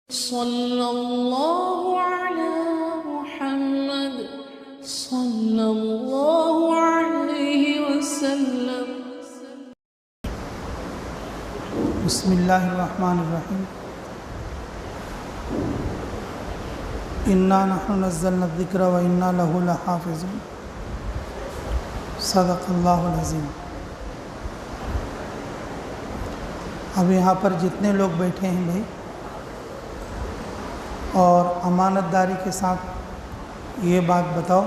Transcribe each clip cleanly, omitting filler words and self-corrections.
صلی اللہ علی محمد صلی اللہ علیہ وسلم۔ بسم اللہ الرحمن الرحیم۔ انا نحن نزلنا الذکر و انا لہ لحافظون۔ صدق اللہ العظیم۔ اب یہاں پر جتنے لوگ بیٹھے ہیں بھائی، اور امانت داری کے ساتھ یہ بات بتاؤ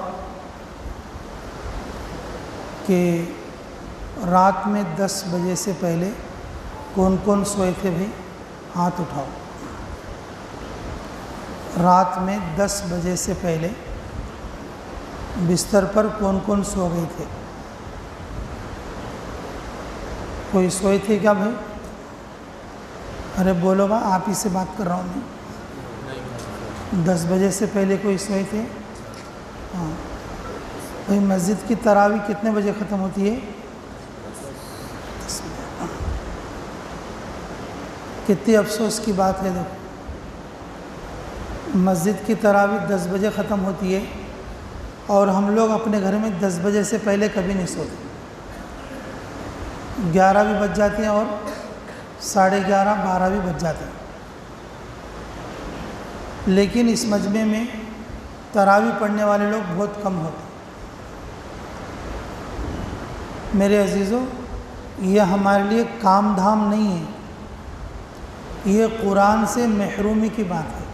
کہ رات میں 10 بجے سے پہلے کون کون سوئے تھے بھائی؟ ہاتھ اٹھاؤ۔ رات میں 10 بجے سے پہلے بستر پر کون کون سو گئے تھے؟ کوئی سوئے تھے کیا بھائی؟ ارے بولو بھائی، آپ ہی سے بات کر رہا ہوں میں۔ 10 بجے سے پہلے کوئی سوئے تھے؟ ہاں بھائی، مسجد کی تراویح کتنے بجے ختم ہوتی ہے؟ 10 بجے۔ کتنی افسوس کی بات ہے، دیکھو مسجد کی تراویح 10 بجے ختم ہوتی ہے اور ہم لوگ اپنے گھر میں 10 بجے سے پہلے کبھی نہیں سوتے۔ 11 بھی بج جاتے ہیں اور 11:30 12 بھی بج جاتے ہیں، لیکن اس مجمع میں تراویح پڑھنے والے لوگ بہت کم ہوتے ہیں۔ میرے عزیزو، یہ ہمارے لیے کام دھام نہیں ہے، یہ قرآن سے محرومی کی بات ہے۔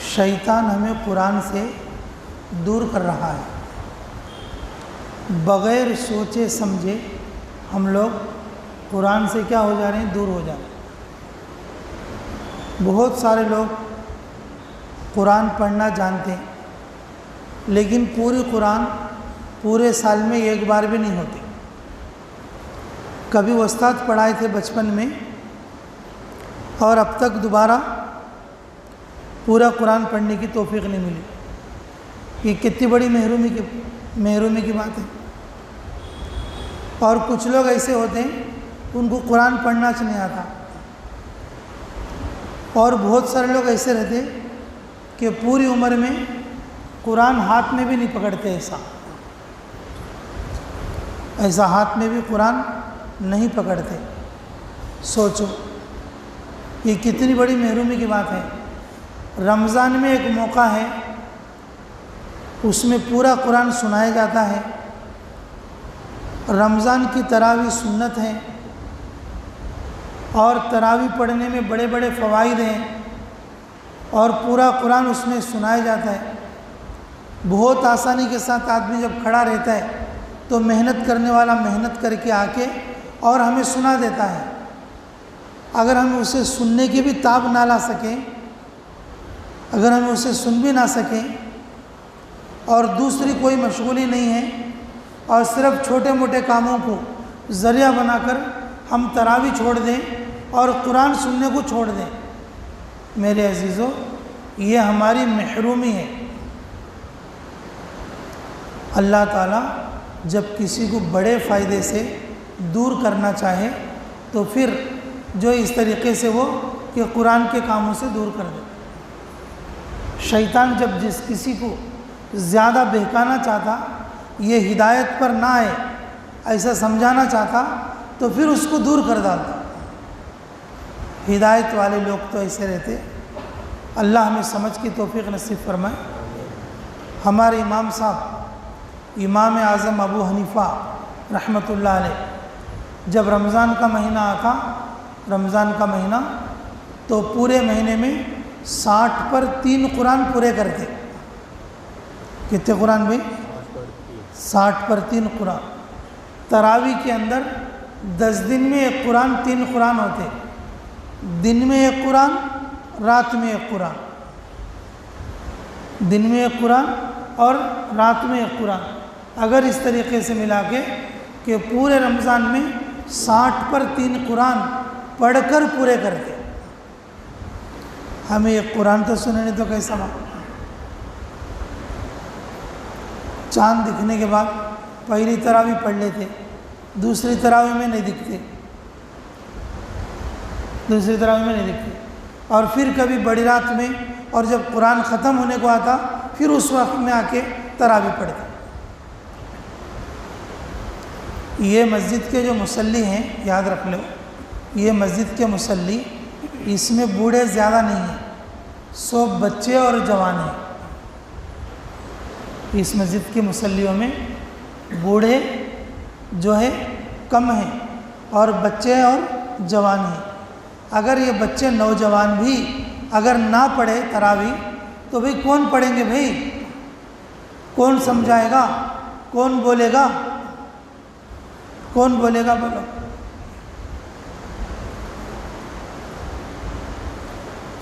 شیطان ہمیں قرآن سے دور کر رہا ہے۔ بغیر سوچے سمجھے ہم لوگ قرآن سے کیا ہو جا رہے ہیں؟ دور ہو جا رہے ہیں۔ بہت سارے لوگ قرآن پڑھنا جانتے ہیں، لیکن پوری قرآن پورے سال میں ایک بار بھی نہیں ہوتی۔ کبھی استاد پڑھائے تھے بچپن میں اور اب تک دوبارہ پورا قرآن پڑھنے کی توفیق نہیں ملی۔ یہ کتنی بڑی محرومی کی بات ہے۔ اور کچھ لوگ ایسے ہوتے ہیں ان کو قرآن پڑھنا نہیں آتا، اور بہت سارے لوگ ایسے رہتے کہ پوری عمر میں قرآن ہاتھ میں بھی نہیں پکڑتے۔ ایسا ہاتھ میں بھی قرآن نہیں پکڑتے۔ سوچو یہ کتنی بڑی محرومی کی بات ہے۔ رمضان میں ایک موقع ہے، اس میں پورا قرآن سنایا جاتا ہے۔ رمضان کی تراویح سنت ہے اور تراویح پڑھنے میں بڑے بڑے فوائد ہیں، اور پورا قرآن اس میں سنایا جاتا ہے۔ بہت آسانی کے ساتھ آدمی جب کھڑا رہتا ہے تو محنت کرنے والا محنت کر کے آ کے اور ہمیں سنا دیتا ہے۔ اگر ہم اسے سننے کی بھی تاب نہ لا سکیں، اگر ہم اسے سن بھی نہ سکیں اور دوسری کوئی مشغولی نہیں ہے اور صرف چھوٹے موٹے کاموں کو ذریعہ بنا کر ہم تراویح چھوڑ دیں اور قرآن سننے کو چھوڑ دیں، میرے عزیزو یہ ہماری محرومی ہے۔ اللہ تعالیٰ جب کسی کو بڑے فائدے سے دور کرنا چاہے تو پھر جو اس طریقے سے وہ کہ قرآن کے کاموں سے دور کر دے۔ شیطان جب جس کسی کو زیادہ بہکانا چاہتا، یہ ہدایت پر نہ آئے ایسا سمجھانا چاہتا، تو پھر اس کو دور کر ڈالتا۔ ہدایت والے لوگ تو ایسے رہتے۔ اللہ ہمیں سمجھ کی توفیق نصیب فرمائے۔ ہمارے امام صاحب امام اعظم ابو حنیفہ رحمۃ اللہ علیہ، جب رمضان کا مہینہ آتا، رمضان کا مہینہ، تو پورے مہینے میں 60 پر 3 قرآن پورے کرتے۔ کتنے قرآن بھائی؟ 60 پر 3 قرآن۔ تراویح کے اندر 10 دن میں ایک قرآن، 3 قرآن ہوتے۔ دن میں ایک قرآن، رات میں ایک قرآن۔ دن میں ایک قرآن اور رات میں ایک قرآن۔ اگر اس طریقے سے ملا کے کہ پورے رمضان میں 60 پر 3 قرآن پڑھ کر پورے کرتے، ہمیں ایک قرآن تو سننے تو کیسا بات۔ چاند دکھنے کے بعد پہلی تراویح پڑھ لیتے، دوسری تراویح میں نہیں دکھتے، دوسری تراویح میں نہیں دکھتے۔ اور پھر کبھی بڑی رات میں، اور جب قرآن ختم ہونے کو آتا پھر اس وقت میں آ کے تراویح پڑھتے۔ یہ مسجد کے جو مصلی ہیں، یاد رکھ لو، یہ مسجد کے مصلی، اس میں بوڑھے زیادہ نہیں ہیں، سب بچے اور جوان ہیں۔ اس مسجد کے مصلیوں میں بوڑھے جو ہے کم ہیں اور بچے اور جوان ہیں۔ اگر یہ بچے نوجوان بھی اگر نہ پڑھے تراویح تو بھئی کون پڑھیں گے؟ بھئی کون سمجھائے گا؟ کون بولے گا؟ کون بولے گا؟ بولو۔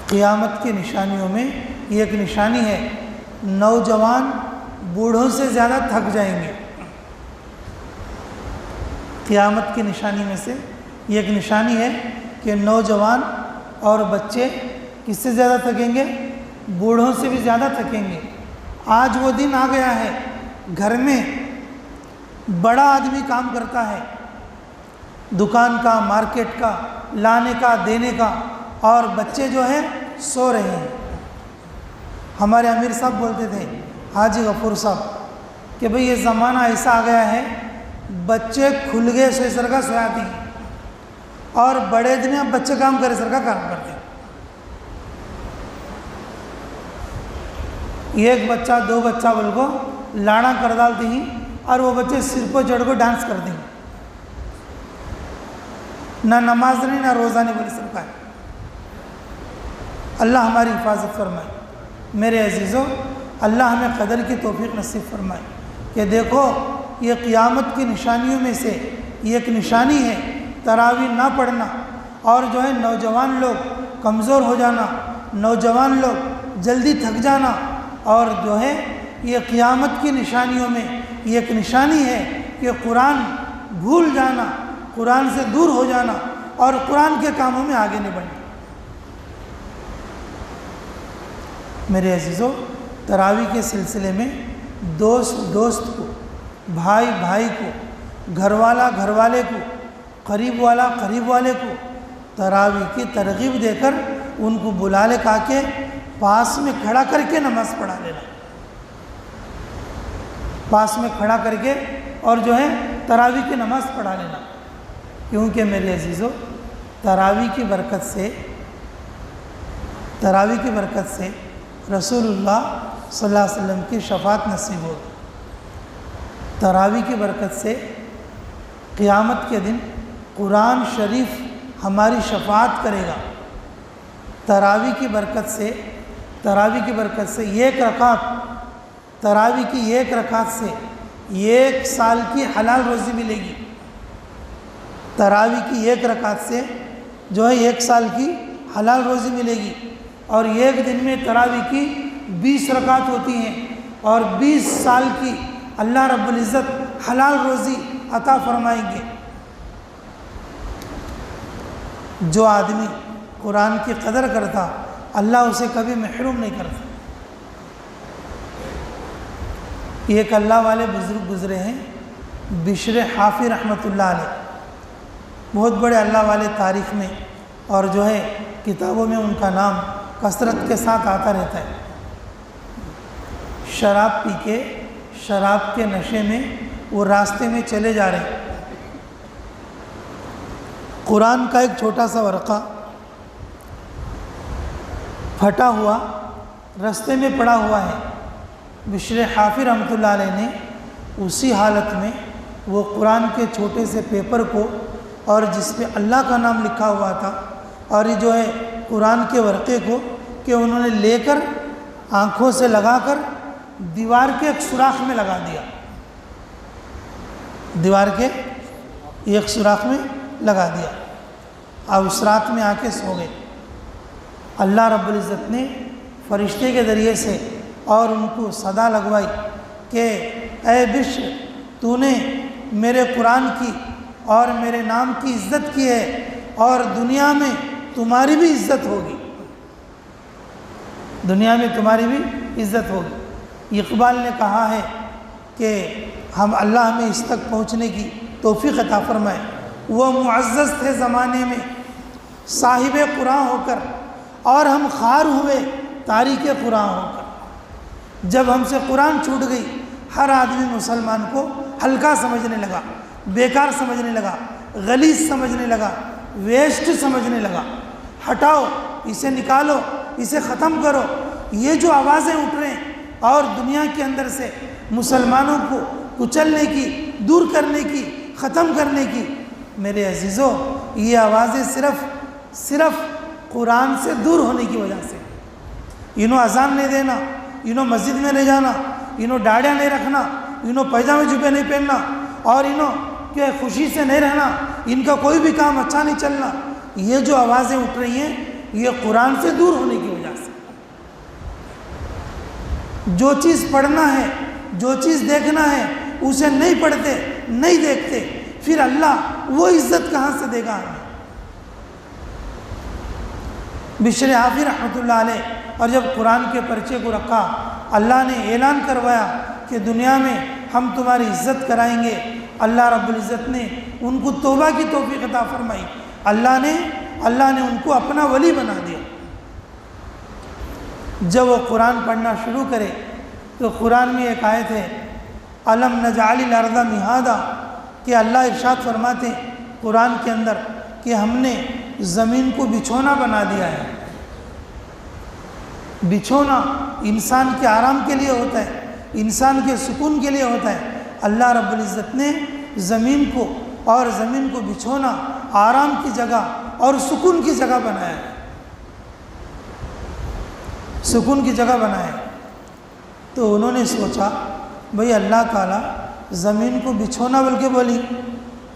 قیامت کی نشانیوں میں یہ ایک نشانی ہے، نوجوان بوڑھوں سے زیادہ تھک جائیں گے۔ قیامت کی نشانی میں سے یہ ایک نشانی ہے کہ نوجوان اور بچے کس سے زیادہ تھکیں گے؟ بوڑھوں سے بھی زیادہ تھکیں گے۔ آج وہ دن آ گیا ہے، گھر میں بڑا آدمی کام کرتا ہے، دکان کا، مارکیٹ کا، لانے کا، دینے کا، اور بچے جو ہیں سو رہے ہیں۔ ہمارے امیر صاحب بولتے تھے، حاجی غفور صاحب، کہ بھئی یہ زمانہ ایسا آ گیا ہے، بچے کھل گئے سوئے سر کا سویاتی ہیں، اور بڑے دن اب بچے کام کرے سر کا کام کرتے ہیں۔ ایک بچہ دو بچہ بول کو لاڑا کر ڈالتے ہیں اور وہ بچے سر پہ چڑھ کو ڈانس کرتے ہیں، نہ نماز نہیں نہ روزہ نہیں بولے سر کا ہے۔ اللہ ہماری حفاظت فرمائے۔ میرے عزیزوں، اللہ ہمیں قدر کی توفیق نصیب فرمائے کہ دیکھو یہ قیامت کی نشانیوں میں سے یہ ایک نشانی ہے، تراویح نہ پڑھنا، اور جو ہے نوجوان لوگ کمزور ہو جانا، نوجوان لوگ جلدی تھک جانا، اور جو ہے یہ قیامت کی نشانیوں میں یہ ایک نشانی ہے کہ قرآن بھول جانا، قرآن سے دور ہو جانا اور قرآن کے کاموں میں آگے نہیں بڑھنا۔ میرے عزیزوں، تراویح کے سلسلے میں دوست کو، بھائی بھائی کو، گھر والا گھر والے کو، قریب والا قریب والے کو تراویح کی ترغیب دے کر ان کو بلا لے، کہا کہ پاس میں کھڑا کر کے نماز پڑھا لینا، پاس میں کھڑا کر کے اور جو ہے تراویح کی نماز پڑھا لینا۔ کیونکہ میرے عزیزوں، تراویح کی برکت سے رسول اللہ صلی اللہ علیہ وسلم کی شفاعت نصیب ہوگی۔ تراویح کی برکت سے قیامت کے دن قرآن شریف ہماری شفاعت کرے گا۔ تراویح کی برکت سے ایک رکعت، تراویح کی ایک رکعت سے 1 سال کی حلال روزی ملے گی۔ تراویح کی ایک رکعت سے جو ہے 1 سال کی حلال روزی ملے گی، اور ایک دن میں تراویح کی 20 رکعت ہوتی ہیں، اور 20 سال کی اللہ رب العزت حلال روزی عطا فرمائیں گے۔ جو آدمی قرآن کی قدر کرتا، اللہ اسے کبھی محروم نہیں کرتا۔ ایک اللہ والے بزرگ گزرے ہیں، بشر حافی رحمۃ اللہ علیہ، بہت بڑے اللہ والے تاریخ میں، اور جو ہے کتابوں میں ان کا نام کثرت کے ساتھ آتا رہتا ہے۔ شراب پی کے، شراب کے نشے میں وہ راستے میں چلے جا رہے ہیں، قرآن کا ایک چھوٹا سا ورقہ پھٹا ہوا راستے میں پڑا ہوا ہے۔ بشر حافی رحمۃ اللہ علیہ نے اسی حالت میں وہ قرآن کے چھوٹے سے پیپر کو، اور جس پہ اللہ کا نام لکھا ہوا تھا، اور یہ جو ہے قرآن کے ورقے کو، کہ انہوں نے لے کر آنکھوں سے لگا کر دیوار کے ایک سوراخ میں لگا دیا، دیوار کے ایک سوراخ میں لگا دیا، اور اس رات میں آ کے سو گئے۔ اللہ رب العزت نے فرشتے کے ذریعے سے اور ان کو صدا لگوائی کہ اے بشر، تو نے میرے قرآن کی اور میرے نام کی عزت کی ہے، اور دنیا میں تمہاری بھی عزت ہوگی، دنیا میں تمہاری بھی عزت ہوگی۔ اقبال نے کہا ہے کہ اللہ ہمیں اس تک پہنچنے کی توفیق عطا فرمائے۔ وہ معزز تھے زمانے میں، صاحب قرآن ہو کر اور ہم خوار ہوئے تاریخ قرآن ہو کر۔ جب ہم سے قرآن چھوٹ گئی، ہر آدمی مسلمان کو ہلکا سمجھنے لگا، بیکار سمجھنے لگا، غلیظ سمجھنے لگا، ویسٹ سمجھنے لگا۔ ہٹاؤ، اسے نکالو، اسے ختم کرو۔ یہ جو آوازیں اٹھ رہے ہیں اور دنیا کے اندر سے مسلمانوں کو کچلنے کی، دور کرنے کی، ختم کرنے کی، میرے عزیزو یہ آوازیں صرف قرآن سے دور ہونے کی وجہ سے۔ انہوں اذان نہیں دینا، انہوں مسجد میں نہیں جانا، انہوں ڈاڑیاں نہیں رکھنا، انہوں پائجامے جبے نہیں پہننا، اور انہوں کہ خوشی سے نہیں رہنا، ان کا کوئی بھی کام اچھا نہیں چلنا، یہ جو آوازیں اٹھ رہی ہیں یہ قرآن سے دور ہونے کی وجہ سے۔ جو چیز پڑھنا ہے، جو چیز دیکھنا ہے، اسے نہیں پڑھتے، نہیں دیکھتے، پھر اللہ وہ عزت کہاں سے دے گا ہمیں؟ بشر حافظ رحمۃ اللہ علیہ اور جب قرآن کے پرچے کو رکھا، اللہ نے اعلان کروایا کہ دنیا میں ہم تمہاری عزت کرائیں گے۔ اللہ رب العزت نے ان کو توبہ کی توفیق عطا فرمائی، اللہ نے ان کو اپنا ولی بنا دیا۔ جب وہ قرآن پڑھنا شروع کرے تو قرآن میں ایک آیت ہے، الم نجعل الارض مہادا، کہ اللہ ارشاد فرماتے قرآن کے اندر کہ ہم نے زمین کو بچھونا بنا دیا ہے۔ بچھونا انسان کے آرام کے لیے ہوتا ہے، انسان کے سکون کے لیے ہوتا ہے۔ اللہ رب العزت نے زمین کو بچھونا، آرام کی جگہ اور سکون کی جگہ بنایا ہے، سکون کی جگہ بنایا ہے۔ تو انہوں نے سوچا بھئی اللہ تعالیٰ زمین کو بچھونا بلکہ بولی،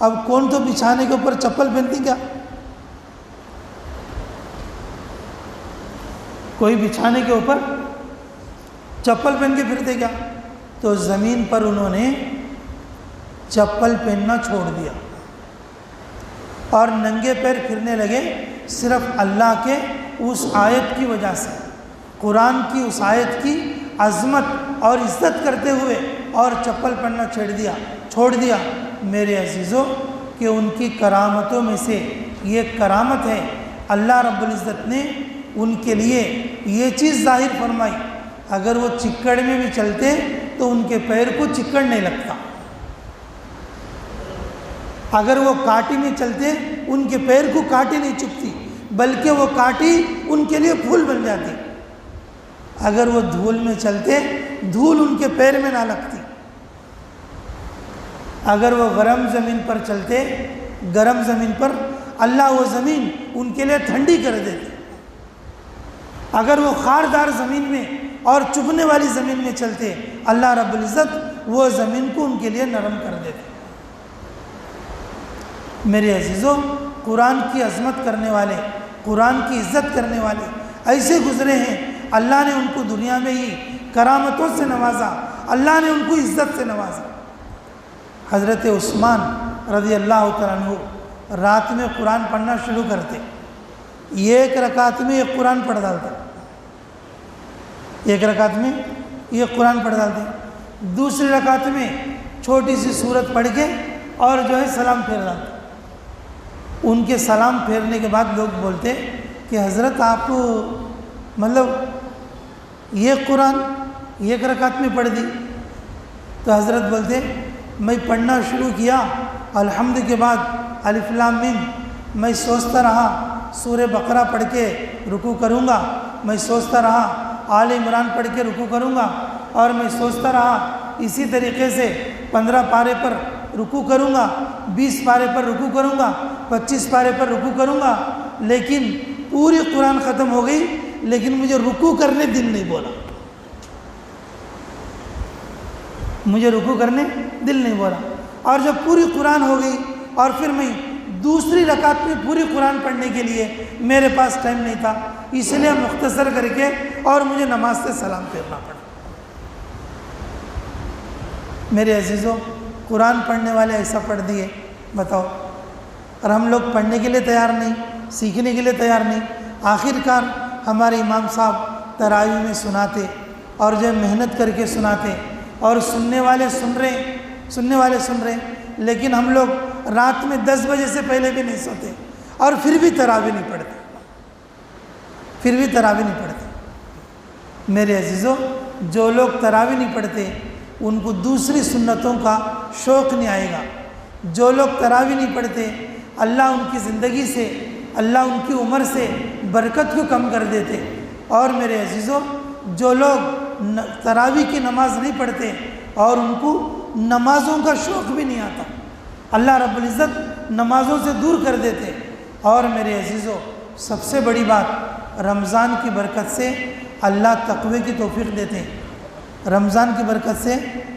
اب کون تو بچھانے کے اوپر چپل پہنتی کیا؟ کوئی بچھانے کے اوپر چپل پہن کے پھرتے کیا؟ تو زمین پر انہوں نے چپل پہننا چھوڑ دیا اور ننگے پیر پھرنے لگے، صرف اللہ کے اس آیت کی وجہ سے، قرآن کی اس آیت کی عظمت اور عزت کرتے ہوئے، اور چپل پہننا چھوڑ دیا۔ میرے عزیزوں کہ ان کی کرامتوں میں سے یہ کرامت ہے، اللہ رب العزت نے ان کے لیے یہ چیز ظاہر فرمائی، اگر وہ چکڑ میں بھی چلتے تو ان کے پیر کو چکڑ نہیں لگتا، اگر وہ کاٹی میں چلتے ان کے پیر کو کاٹی نہیں چبھتی، بلکہ وہ کاٹی ان کے لیے پھول بن جاتی، اگر وہ دھول میں چلتے دھول ان کے پیر میں نہ لگتی، اگر وہ گرم زمین پر چلتے، گرم زمین پر اللہ وہ زمین ان کے لیے ٹھنڈی کر دیتے، اگر وہ خاردار زمین میں اور چبھنے والی زمین میں چلتے، اللہ رب العزت وہ زمین کو ان کے لیے نرم کر دیتے۔ میرے عزیزوں قرآن کی عظمت کرنے والے، قرآن کی عزت کرنے والے ایسے گزرے ہیں، اللہ نے ان کو دنیا میں ہی کرامتوں سے نوازا، اللہ نے ان کو عزت سے نوازا۔ حضرت عثمان رضی اللہ تعالیٰ عنہ رات میں قرآن پڑھنا شروع کرتے، ایک رکعت میں ایک قرآن پڑھ ڈالتے، ایک رکعت میں یہ قرآن پڑھ ڈالتے، دوسری رکعت میں چھوٹی سی سورت پڑھ کے اور جو ہے سلام پھیر ڈالتے۔ ان کے سلام پھیرنے کے بعد لوگ بولتے کہ حضرت آپ مطلب یہ قرآن ایک رکعت میں پڑھ دی؟ تو حضرت بولتے میں پڑھنا شروع کیا، الحمد کے بعد الف لام میم، میں سوچتا رہا سورہ بقرہ پڑھ کے رکوع کروں گا، میں سوچتا رہا آل عمران پڑھ کے رکوع کروں گا، اور میں سوچتا رہا اسی طریقے سے 15 پارے پر رکوع کروں گا، 20 پارے پر رکوع کروں گا، 25 پارے پر رکوع کروں گا، لیکن پوری قرآن ختم ہو گئی لیکن مجھے رکوع کرنے دل نہیں بولا، مجھے رکوع کرنے دل نہیں بولا۔ اور جب پوری قرآن ہو گئی اور پھر میں دوسری رکعت میں پوری قرآن پڑھنے کے لیے میرے پاس ٹائم نہیں تھا، اس لیے مختصر کر کے اور مجھے نماز سے سلام پھیرنا پڑا۔ میرے عزیزوں قرآن پڑھنے والے ایسا پڑھ دیے، بتاؤ، اور ہم لوگ پڑھنے کے لیے تیار نہیں، سیکھنے کے لیے تیار نہیں۔ آخر کار ہمارے امام صاحب تراویح میں سناتے اور جو محنت کر کے سناتے، اور سننے والے سن رہے، لیکن ہم لوگ رات میں 10 بجے سے پہلے بھی نہیں سوتے اور پھر بھی تراویح نہیں پڑھتے۔ پھر بھی تراویح نہیں پڑھتے۔ میرے عزیزو، جو لوگ تراویح نہیں پڑھتے ان کو دوسری سنتوں کا شوق نہیں آئے گا۔ جو لوگ تراویح نہیں پڑھتے اللہ ان کی زندگی سے، اللہ ان کی عمر سے برکت کو کم کر دیتے۔ اور میرے عزیزو، جو لوگ تراویح کی نماز نہیں پڑھتے اور ان کو نمازوں کا شوق بھی نہیں آتا، اللہ رب العزت نمازوں سے دور کر دیتے۔ اور میرے عزیزو، سب سے بڑی بات، رمضان کی برکت سے اللہ تقوی کی توفیق دیتے ہیں۔ رمضان کی برکت سے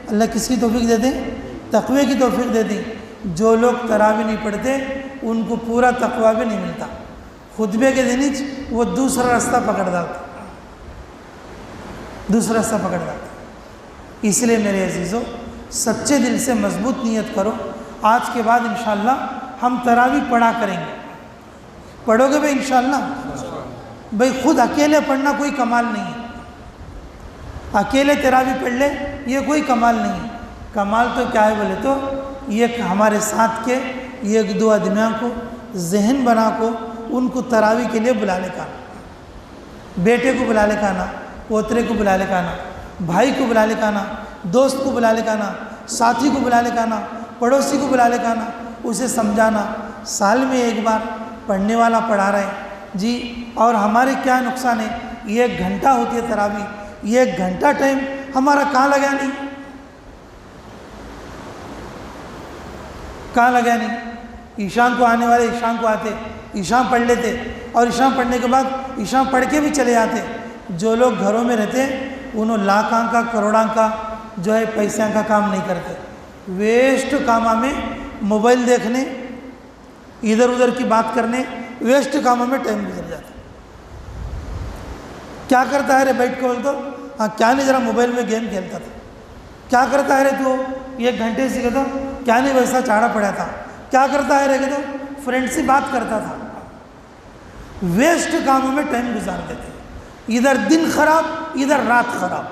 اللہ کس کی توفیق دیتے ہیں؟ تقوی کی توفیق دیتے ہیں۔ جو لوگ تراویح نہیں پڑھتے ان کو پورا تقوی بھی نہیں ملتا، خطبے کے دن وہ دوسرا راستہ پکڑ ڈالتا، دوسرا راستہ پکڑ ڈالتا۔ اس لیے میرے عزیزو، سچے دل سے مضبوط نیت کرو، آج کے بعد انشاءاللہ ہم تراویح پڑھا کریں گے۔ پڑھو گے بھائی انشاءاللہ؟ بھائی خود اکیلے پڑھنا کوئی کمال نہیں ہے، اکیلے تراویح پڑھ لے یہ کوئی کمال نہیں ہے۔ کمال تو کیا ہے بولے تو یہ ہمارے ساتھ کے ایک دو آدمیوں کو ذہن بنا کو ان کو تراویح کے لیے بلا لے کا آنا، بیٹے کو بلا لے کا آنا، پوترے کو بلا لے کا آنا، بھائی کو بلا لے کا آنا، دوست کو بلا لے کا آنا، ساتھی کو بلا لے کا آنا، پڑوسی کو بلا لے کا آنا، اسے سمجھانا۔ سال میں ایک بار پڑھنے والا پڑھا رہے جی، اور ہمارے کیا نقصان ہے؟ یہ 1 گھنٹہ ہوتی ہے تراویح، یہ 1 گھنٹہ ٹائم ہمارا کہاں لگا نہیں، کہاں لگا نہیں۔ عشاء کو آنے والے عشاء کو آتے، عشاء پڑھ لیتے اور عشاء پڑھنے کے بعد عشاء پڑھ کے بھی چلے جاتے۔ جو لوگ گھروں میں رہتے انہوں لاکھاں کا کروڑاں کا جو ہے پیسوں کا کام نہیں کرتے، ویسٹ کاموں میں موبائل دیکھنے، ادھر ادھر کی بات کرنے، ویسٹ کاموں میں ٹائم گزر جاتا۔ کیا کرتا ہے رے بیٹھ کے بول تو ہاں کیا نہیں، ذرا موبائل میں گیم کھیلتا تھا۔ کیا کرتا ہے رے تو 1 گھنٹے سے کہتا کیا نہیں ویسا چاڑا پڑا تھا۔ کیا کرتا ہے رے کہ تو فرینڈ سے بات کرتا تھا۔ ویسٹ کاموں میں ٹائم گزار دیتے، ادھر دن خراب ادھر رات خراب۔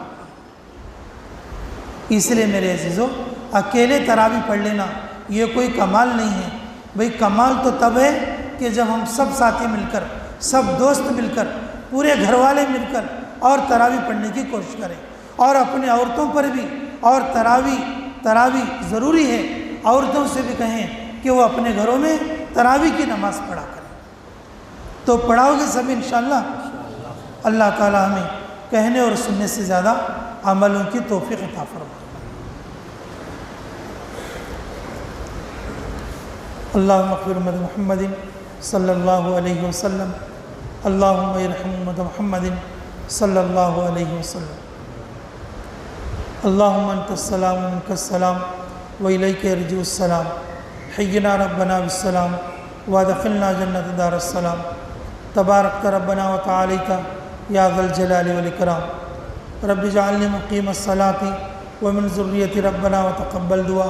اس لیے میرے عزیزو، اکیلے تراویح پڑھ لینا یہ کوئی کمال نہیں ہے۔ بھئی کمال تو تب ہے کہ جب ہم سب ساتھی مل کر، سب دوست مل کر، پورے گھر والے مل کر اور تراویح پڑھنے کی کوشش کریں، اور اپنی عورتوں پر بھی، اور تراویح ضروری ہے، عورتوں سے بھی کہیں کہ وہ اپنے گھروں میں تراویح کی نماز پڑھا کریں۔ تو پڑھاؤ گے سب انشاءاللہ؟ اللہ تعالی ہمیں کہنے اور سننے سے زیادہ عملوں کی توفیق عطا فرمائے۔ اللہم اغفر امت محمد صلی اللہ علیہ وسلم، اللہم ارحم امت محمد صلی اللہ علیہ وسلم۔ اللہم انت السلام و منک السلام و الیک یرجع السلام، حینا ربنا بالسلام وادخلنا جنت دار السلام، تبارکت ربنا وتعالیت یا ذا الجلال والاکرام، رب اجعلنی مقیم الصلاۃ ومن ذریتی ربنا وتقبل دعا،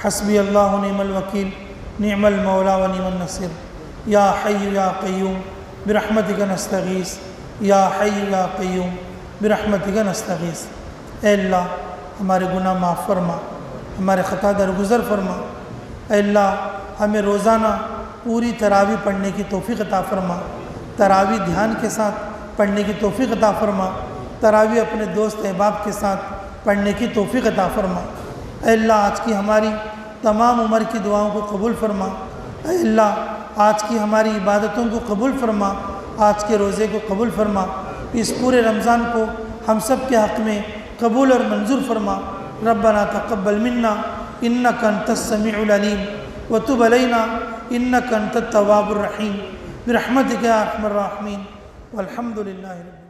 حسبی اللہ نعم الوکیل نعم المولا ونعم النصیر، یا حی یا قیوم برحمتک نستغیث، یا حی یا قیوم برحمتک نستغیث۔ اے اللہ ہمارے گناہ معاف فرما، ہمارے خطا درگزر فرما۔ اے اللہ ہمیں روزانہ پوری تراویح پڑھنے کی توفیق عطا فرما، تراویح دھیان کے ساتھ پڑھنے کی توفیق عطا فرما، تراویح اپنے دوست احباب کے ساتھ پڑھنے کی توفیق عطا فرما۔ اے اللہ آج کی ہماری تمام عمر کی دعاؤں کو قبول فرما۔ اے اللہ آج کی ہماری عبادتوں کو قبول فرما، آج کے روزے کو قبول فرما، اس پورے رمضان کو ہم سب کے حق میں قبول اور منظور فرما۔ ربنا تقبل منا انک انت السمیع العلیم وتب علینا انک انت التواب الرحیم برحمتک یا ارحم الراحمین والحمد للہ رب العالمین۔